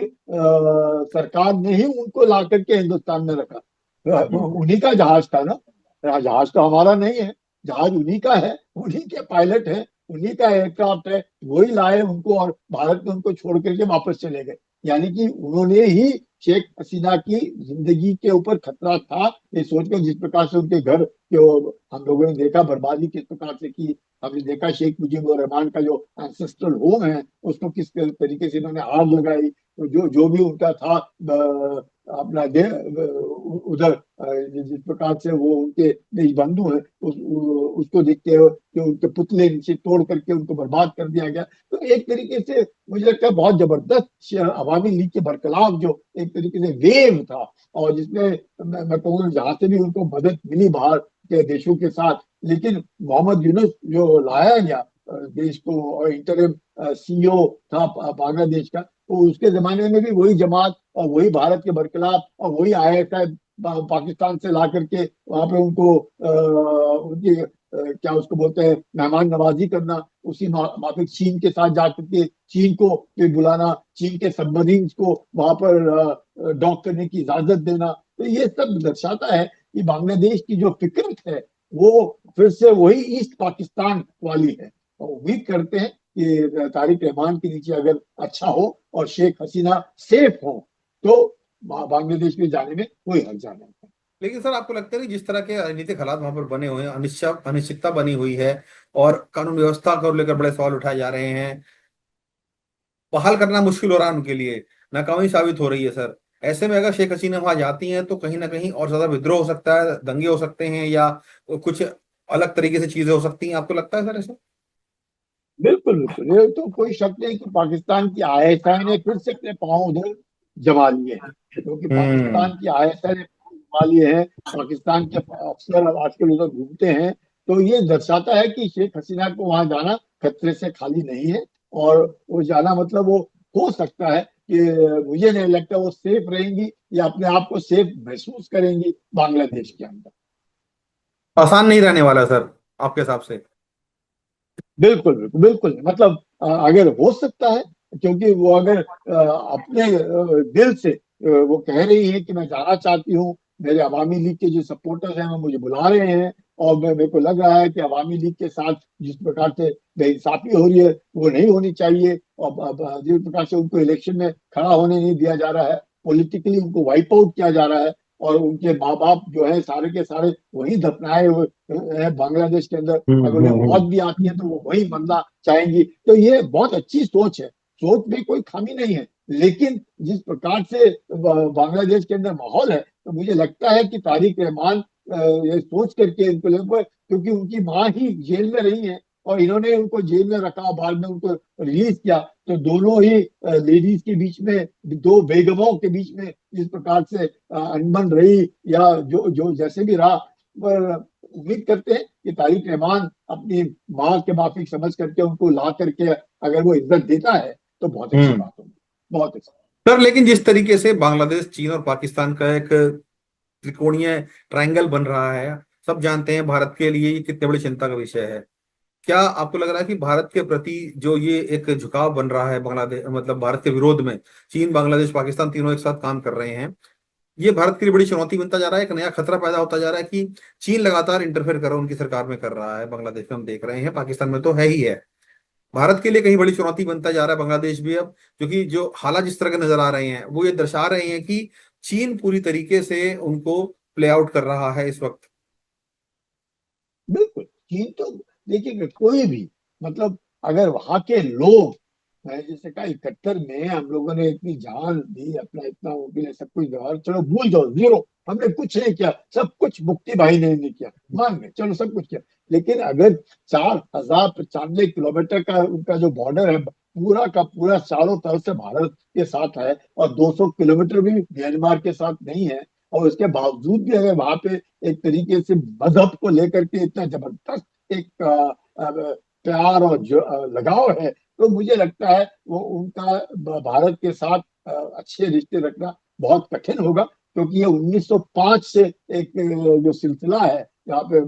सरकार ने ही उनको ला करके हिंदुस्तान में रखा। उन्हीं का जहाज था ना, जहाज तो हमारा नहीं है, जहाज उन्हीं का है, उन्हीं के पायलट है, उन्हीं का एयरक्राफ्ट है, वही लाए उनको और भारत में उनको छोड़ करके वापस चले गए। यानी कि उन्होंने ही शेख हसीना की जिंदगी के ऊपर खतरा था, ये सोचकर, जिस प्रकार से उनके घर के हम लोगों ने देखा बर्बादी किस प्रकार से की। हमने देखा शेख मुजीबुर रहमान का जो एंसेस्ट्रल होम है उसको किस तरीके से इन्होंने आग लगाई। तो जो भी उनका था अपना दे उधर जिस प्रकार से वो उनके देश बंधु हैं, उसको देखते हुए कि उनके पुतले नीचे तोड़ करके उनको बर्बाद कर दिया गया। तो एक तरीके से मुझे लगता है बहुत जबरदस्त अवामी लीग के बरखिलाफ जो एक तरीके से वेव था, और जिसमें मैं कहूँगा जहां से भी उनको मदद मिली बाहर के देशों के साथ। लेकिन मोहम्मद यूनुस जो लाया गया देश को, और इंटरिम सीईओ था बांग्लादेश का, तो उसके जमाने में भी वही जमात और वही भारत के बरखिलाफ और वही आईएसआई पाकिस्तान से ला करके वहां पे उनको उनकी क्या उसको बोलते हैं, मेहमान नवाजी करना, उसी माफिक चीन के साथ जाकर के चीन को भी बुलाना, चीन के सबमरीन को वहां पर डॉक करने की इजाजत देना। तो ये सब दर्शाता है कि बांग्लादेश की जो फिक्र है वो फिर से वही ईस्ट पाकिस्तान वाली है। और उम्मीद करते हैं कि तारिक रहमान के नीचे अगर अच्छा हो और शेख हसीना सेफ हो, तो बांग्लादेश में जाने में कोई हर्जा नहीं है। लेकिन सर, आपको लगता है कि जिस तरह के राजनीतिक हालात वहां पर बने हुए हैं, अनिश्चितता बनी हुई है, और कानून व्यवस्था को लेकर बड़े सवाल उठाए जा रहे हैं, बहाल करना मुश्किल हो रहा है उनके लिए, नाकामी साबित हो रही है सर, ऐसे में अगर शेख हसीना वहां जाती हैं तो कहीं ना कहीं और ज्यादा विद्रोह हो सकता है, दंगे हो सकते हैं, या कुछ अलग तरीके से चीजें हो सकती हैं, आपको लगता है सर ऐसा? बिल्कुल बिल्कुल, ये तो कोई शक नहीं कि पाकिस्तान की आईएसआई ने फिर से अपने पांव उधर जमा लिए हैं, क्योंकि हम्म। पाकिस्तान की आईएसआई ने पांव जमा लिए हैं, पाकिस्तान के अफसर अब आजकल उधर घूमते हैं। तो ये दर्शाता है कि शेख हसीना को वहां जाना खतरे से खाली नहीं है। और वो जाना मतलब वो हो सकता है कि मुझे नहीं लगता वो सेफ रहेंगी या अपने आप को सेफ महसूस करेंगी बांग्लादेश के अंदर। आसान नहीं रहने वाला सर, आपके हिसाब से? बिल्कुल बिल्कुल बिल्कुल, मतलब अगर हो सकता है, क्योंकि वो अगर अपने दिल से वो कह रही है कि मैं जाना चाहती हूँ, मेरे अवामी लीग के जो सपोर्टर्स हैं वो मुझे बुला रहे हैं, और मेरे को लग रहा है कि अवामी लीग के साथ जिस प्रकार से बेइंसाफी हो रही है वो नहीं होनी चाहिए, और जिस प्रकार से उनको इलेक्शन में खड़ा होने नहीं दिया जा रहा है, पॉलिटिकली उनको वाइप आउट किया जा रहा है, और उनके माँ बाप जो है सारे के सारे वही दफनाए हुए हैं बांग्लादेश के अंदर, अगर उन्हें मौत भी आती है तो वो वही मरना चाहेंगी। तो ये बहुत अच्छी सोच है, सोच में कोई खामी नहीं है, लेकिन जिस प्रकार से बांग्लादेश के अंदर माहौल है, तो मुझे लगता है कि तारिक रहमान ये सोच करके इनको क्योंकि उनकी माँ ही जेल में रही है, और इन्होंने उनको जेल में रखा, बाद में उनको रिलीज किया, तो दोनों ही लेडीज के बीच में, दो बेगमों के बीच में इस प्रकार से अनबन रही, या जो जो जैसे भी रहा, पर उम्मीद करते हैं कि तारिक रहमान अपनी माँ के माफिक समझ करके उनको ला करके अगर वो इज्जत देता है तो बहुत अच्छी हम्म। बात होगी, बहुत अच्छी। सर लेकिन जिस तरीके से बांग्लादेश, चीन और पाकिस्तान का एक त्रिकोणीय ट्रायंगल बन रहा है, सब जानते हैं भारत के लिए ये कितने बड़ी चिंता का विषय है। क्या आपको लग रहा है कि भारत के प्रति जो ये एक झुकाव बन रहा है बांग्लादेश, मतलब भारत के विरोध में चीन, बांग्लादेश, पाकिस्तान तीनों एक साथ काम कर रहे हैं, ये भारत के लिए बड़ी चुनौती बनता जा रहा है, एक नया खतरा पैदा होता जा रहा है कि चीन लगातार इंटरफेयर कर उनकी सरकार में कर रहा है, बांग्लादेश में हम देख रहे हैं, पाकिस्तान में तो है ही है। भारत के लिए कहीं बड़ी चुनौती बनता जा रहा है बांग्लादेश भी अब, क्योंकि जो हालात जिस तरह के नजर आ रहे हैं वो ये दर्शा रहे हैं कि चीन पूरी तरीके से उनको प्ले आउट कर रहा है इस वक्त। बिल्कुल, चीन तो देखिए कोई भी, मतलब अगर वहां के लोग, मैं जैसे कहा 71 में हम लोगों ने इतनी जान दी, अपना इतना उनके लिए सब कुछ व्यवहार, चलो भूल जाओ, जीरो, हमने कुछ नहीं किया, सब कुछ मुक्ति भाई ने नहीं किया, मान गए, चलो सब कुछ किया, लेकिन अगर 4095 किलोमीटर का उनका जो बॉर्डर है, पूरा का पूरा चारों तरफ से भारत के साथ है, और 200 किलोमीटर भी म्यांमार के साथ नहीं है, और उसके बावजूद भी अगर वहां पे एक तरीके से मजहब को लेकर के इतना जबरदस्त एक प्यार और लगाव है, तो मुझे लगता है वो उनका भारत के साथ अच्छे रिश्ते रखना बहुत कठिन होगा, क्योंकि ये 1905 से एक जो सिलसिला है यहाँ पे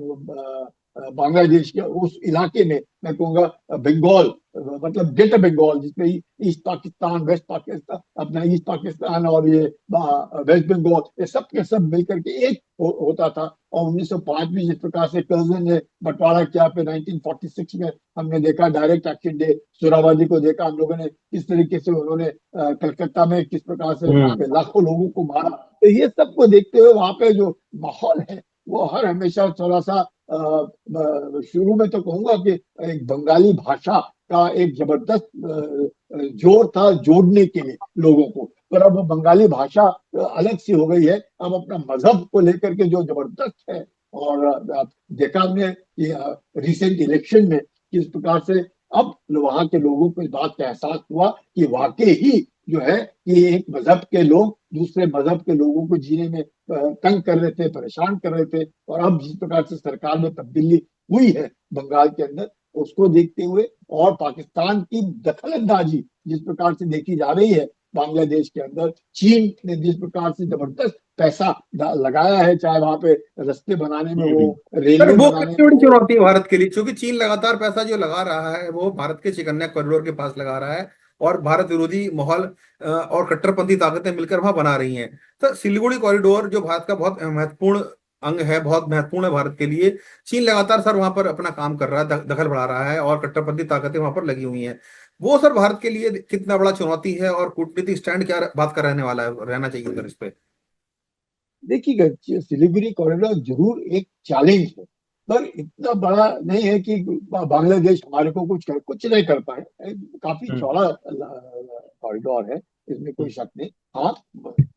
बांग्लादेश के उस इलाके में, मैं कहूँगा बंगाल, मतलब ग्रेटर बंगाल, जिसमें ईस्ट पाकिस्तान, वेस्ट पाकिस्तान, अपना ईस्ट पाकिस्तान और ये वेस्ट बंगाल, ये सब के सब मिलकर के एक होता था, और 1905 में जिस प्रकार से कर्जन ने बंटवारा किया, फिर 1946 में हमने देखा डायरेक्ट एक्शन डे, सुराबादी को देखा हम लोगों ने, किस तरीके से उन्होंने कलकत्ता में किस प्रकार से हम्म। लाखों लोगों को मारा, तो ये सबको देखते हुए वहां पे जो माहौल है वो हर हमेशा थोड़ा सा शुरू में तो कहूंगा कि एक बंगाली भाषा का एक जबरदस्त जोर था जोड़ने के लिए लोगों को, पर अब बंगाली भाषा अलग सी हो गई है, अब अपना मजहब को लेकर के जो जबरदस्त है, और देखा हमने रिसेंट इलेक्शन में किस प्रकार से अब वहां के लोगों को इस बात का एहसास हुआ कि वाकई ही जो है कि एक मजहब के लोग दूसरे मजहब के लोगों को जीने में तंग कर रहे थे, परेशान कर रहे थे, और अब जिस प्रकार से सरकार में तब्दीली हुई है बंगाल के अंदर, उसको देखते हुए, और पाकिस्तान की दखल अंदाजी जिस प्रकार से देखी जा रही है बांग्लादेश के अंदर, चीन ने जिस प्रकार से जबरदस्त पैसा लगाया है, चाहे वहां पे रास्ते बनाने में हो, हम्म। सर रेलवे वो बनाने कितनी में बड़ी हो। चुनौती है भारत के लिए, क्योंकि चीन लगातार पैसा जो लगा रहा है वो भारत के चिकन्या कॉरिडोर के पास लगा रहा है, और भारत विरोधी माहौल और कट्टरपंथी ताकतें मिलकर वहां बना रही हैं। तो सिलीगुड़ी कॉरिडोर जो भारत का बहुत महत्वपूर्ण अंग है, बहुत महत्वपूर्ण है भारत के लिए, चीन लगातार सर वहां पर अपना काम कर रहा है, दखल बढ़ा रहा है, और कट्टरपंथी ताकतें वहां पर लगी हुई हैं। वो सर भारत के लिए कितना बड़ा चुनौती है, और कूटनीतिक स्टैंड क्या बात का रहने वाला है, रहना चाहिए सर इस पे। देखिएगा, सिलीगुड़ी कॉरिडोर जरूर एक चैलेंज है, पर इतना बड़ा नहीं है कि बांग्लादेश हमारे को कुछ नहीं कर पाए, काफी हम्म। चौड़ा कॉरिडोर है, इसमें कोई हम्म। शक नहीं। हाँ,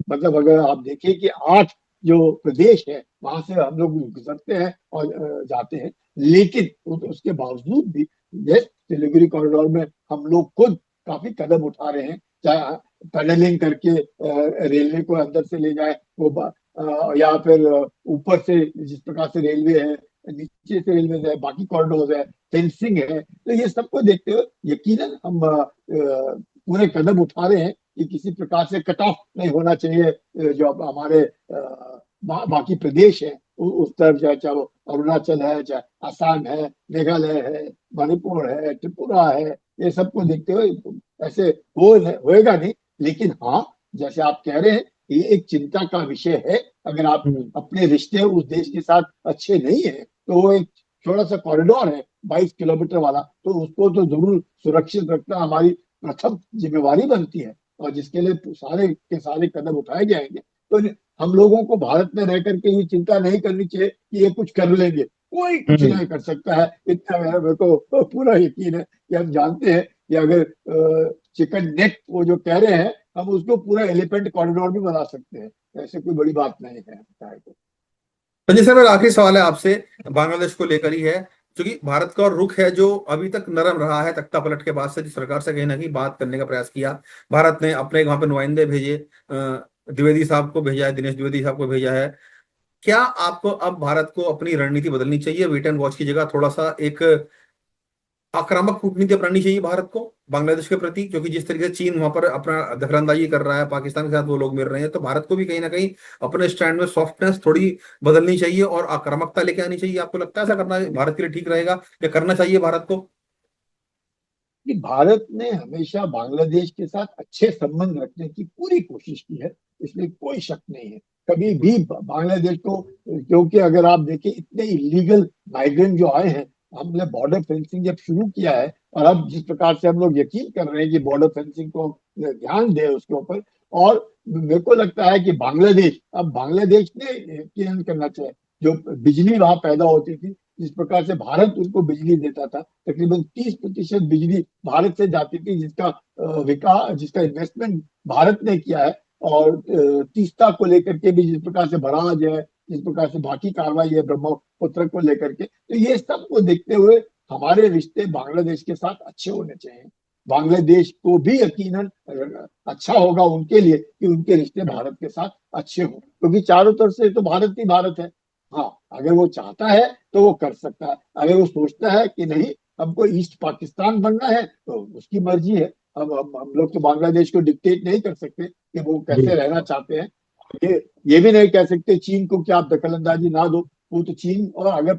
मतलब अगर आप देखिए कि 8 जो प्रदेश है वहां से हम लोग गुजरते हैं और जाते हैं, लेकिन उसके बावजूद भी यस, सिलीगुड़ी कॉरिडोर में हम लोग खुद काफी कदम उठा रहे हैं, चाहे टनलिंग करके रेलवे को अंदर से ले जाए, वो या फिर ऊपर से जिस प्रकार से रेलवे है, नीचे से रेलवे है, बाकी कॉरिडोर है, फेंसिंग है, तो ये सबको देखते हुए यकीनन हम पूरे कदम उठा रहे हैं कि किसी प्रकार से कट ऑफ नहीं होना चाहिए, जो अब हमारे बाकी प्रदेश है उस तरफ, चाहे चाहे वो अरुणाचल है, चाहे असम है, मेघालय है, मणिपुर है, त्रिपुरा है, ये सबको देखते हुए ऐसे होएगा नहीं। लेकिन हाँ, जैसे आप कह रहे हैं, ये एक चिंता का विषय है। अगर आप हम्म। अपने रिश्ते उस देश के साथ अच्छे नहीं है, तो वो एक थोड़ा सा कॉरिडोर है 22 किलोमीटर वाला, तो उसको तो जरूर सुरक्षित रखना हमारी प्रथम जिम्मेवारी बनती है, और जिसके लिए सारे के सारे कदम उठाए जाएंगे। तो हम लोगों को भारत में रह करके ये चिंता नहीं करनी चाहिए कि ये कुछ कर लेंगे। कोई कुछ हम्म। नहीं कर सकता है, इतना मेरे को पूरा यकीन है कि हम जानते हैं कि अगर चिकन नेक वो जो कह रहे हैं, हम उसको पूरा एलिफेंट कॉरिडोर भी बना सकते हैं। ऐसे कोई बड़ी बात नहीं है, चाहे तो। संजय सर, मेरा आखिरी सवाल है आपसे, बांग्लादेश को लेकर ही है। क्योंकि भारत का रुख है जो अभी तक नरम रहा है, तख्ता पलट के बाद से जिस सरकार से कहीं ना कहीं बात करने का प्रयास किया, भारत ने अपने वहां पे नुमाइंदे भेजे, द्विवेदी साहब को भेजा है, दिनेश द्विवेदी साहब को भेजा है। क्या आपको अब भारत को अपनी रणनीति बदलनी चाहिए, वेट एंड वॉच की जगह थोड़ा सा एक आक्रामक कूटनीति अपनानी चाहिए भारत को बांग्लादेश के प्रति? क्योंकि जिस तरीके से चीन वहां पर अपना दखलंदाजी कर रहा है, पाकिस्तान के साथ वो लोग मिल रहे हैं, तो भारत को भी कहीं ना कहीं अपने स्टैंड में सॉफ्टनेस थोड़ी बदलनी चाहिए और आक्रामकता लेके आनी चाहिए। आपको लगता है ऐसा करना भारत के लिए ठीक रहेगा, या करना चाहिए भारत को? कि भारत ने हमेशा बांग्लादेश के साथ अच्छे संबंध रखने की पूरी कोशिश की है, इसमें कोई शक नहीं है। कभी भी बांग्लादेश को, क्योंकि अगर आप देखें इतने इलीगल माइग्रेंट जो आए हैं, हमने बॉर्डर फेंसिंग जब शुरू किया है, और अब जिस प्रकार से हम लोग यकीन कर रहे हैं कि बॉर्डर फेंसिंग को ध्यान दें उसके ऊपर, और मेरे को लगता है कि बांग्लादेश, अब बांग्लादेश ने यकीन करना चाहिए। जो बिजली वहां पैदा होती थी, जिस प्रकार से भारत उनको बिजली देता था, तकरीबन 30% बिजली भारत से जाती थी, जिसका विकास, जिसका इन्वेस्टमेंट भारत ने किया है। और तीस्ता को लेकर के भी जिस प्रकार से बराज है, जिस प्रकार से बाकी कार्रवाई है ब्रह्मपुत्र को लेकर के, तो ये सब को देखते हुए हमारे रिश्ते बांग्लादेश के साथ अच्छे होने चाहिए। बांग्लादेश को भी यकीनन अच्छा होगा उनके लिए कि उनके रिश्ते भारत के साथ अच्छे हों, क्योंकि चारों तरफ से तो भारत ही भारत है। हाँ, अगर वो चाहता है तो वो कर सकता है। अगर वो सोचता है कि नहीं, हमको ईस्ट पाकिस्तान बनना है, तो उसकी मर्जी है। अब हम लोग तो बांग्लादेश को डिक्टेट नहीं कर सकते कि वो कैसे जी। रहना चाहते हैं। ये भी नहीं कह सकते चीन को कि आप दखल अंदाजी ना दो। वो तो चीन, और अगर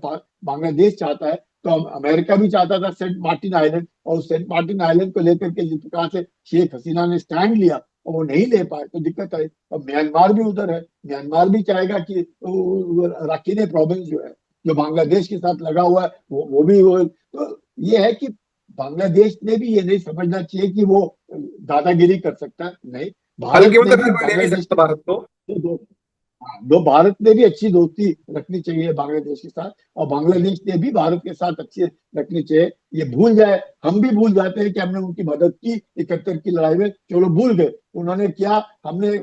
बांग्लादेश चाहता है, तो अमेरिका भी चाहता था सेंट मार्टिन आइलैंड, और सेंट मार्टिन आइलैंड को लेकर के जिस प्रकार से शेख हसीना ने स्टैंड लिया, और वो नहीं ले पाए, तो दिक्कत है। और म्यांमार भी उधर है, म्यांमार भी चाहेगा कि राखीने प्रोविंस जो है, जो बांग्लादेश के साथ लगा हुआ है, वो भी तो ये है कि बांग्लादेश ने भी ये नहीं समझना चाहिए कि वो दादागिरी कर सकता है, नहीं। भारत हल्के में ने तो भी फिर कोई ले नहीं बांग्लादेश सकता के भारत को। दो, दो भारत ने भी अच्छी दोस्ती रखनी चाहिए बांग्लादेश के साथ, और बांग्लादेश ने भी भारत के साथ अच्छी रखनी चाहिए। ये भूल जाए, हम भी भूल जाते हैं कि हमने उनकी मदद की 71 की लड़ाई में, चलो भूल गए उन्होंने क्या, हमने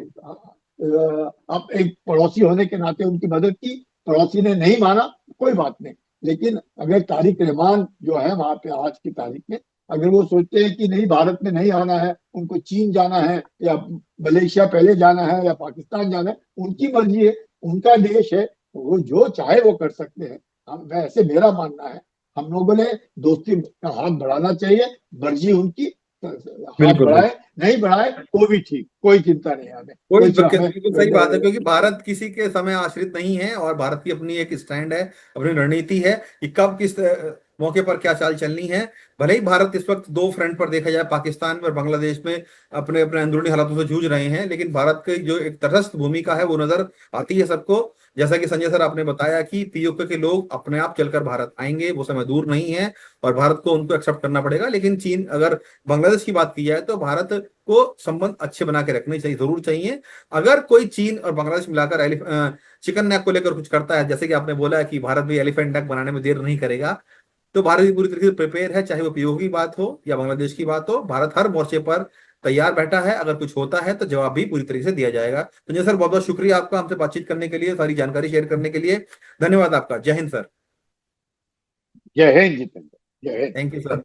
अब एक पड़ोसी होने के नाते उनकी मदद की, पड़ोसी ने नहीं माना, कोई बात नहीं। लेकिन अगर तारिक रहमान जो है वहां पे आज की तारीख में, अगर वो सोचते हैं कि नहीं भारत में नहीं आना है, उनको चीन जाना है, या मलेशिया पहले जाना है, या पाकिस्तान जाना है, उनकी मर्जी है, उनका देश है, वो जो चाहे वो कर सकते हैं। हम वैसे मेरा मानना है, हम लोगों ने दोस्ती का हाथ बढ़ाना चाहिए, मर्जी उनकी, हाथ बिल्कुल बढ़ाए, बिल्कुल। नहीं बढ़ाए तो भी ठीक, कोई चिंता नहीं हमें, कोई कोई हमें बिल्कुल सही बात है, क्योंकि भारत किसी के समय आश्रित नहीं है और भारत की अपनी एक स्टैंड है, अपनी रणनीति है कि कब किस मौके पर क्या चाल चलनी है। भले ही भारत इस वक्त दो फ्रंट पर देखा जाए, पाकिस्तान और बांग्लादेश में अपने अपने अंदरूनी हालातों से जूझ रहे हैं, लेकिन भारत की जो एक तटस्थ भूमिका है वो नजर आती है सबको। जैसा कि संजय सर आपने बताया कि पीओके के लोग अपने आप चलकर भारत आएंगे, वो समय दूर नहीं है और भारत को उनको एक्सेप्ट करना पड़ेगा। लेकिन चीन, अगर बांग्लादेश की बात की जाए तो भारत को संबंध अच्छे बना के रखने चाहिए, जरूर चाहिए। अगर कोई चीन और बांग्लादेश मिलाकर चिकन नेक को लेकर कुछ करता है, जैसे कि आपने बोला है कि भारत भी एलिफेंट नेक बनाने में देर नहीं करेगा, तो भारत भी पूरी तरीके से प्रिपेयर है, चाहे वो पीओके की बात हो या बांग्लादेश की बात हो। भारत हर मोर्चे पर तैयार बैठा है, अगर कुछ होता है तो जवाब भी पूरी तरीके से दिया जाएगा। संजय सर, बहुत बहुत शुक्रिया आपका हमसे बातचीत करने के लिए, सारी जानकारी शेयर करने के लिए। धन्यवाद आपका। जय हिंद सर। जय हिंद जितेंद्र, जय हिंद। Thank you sir.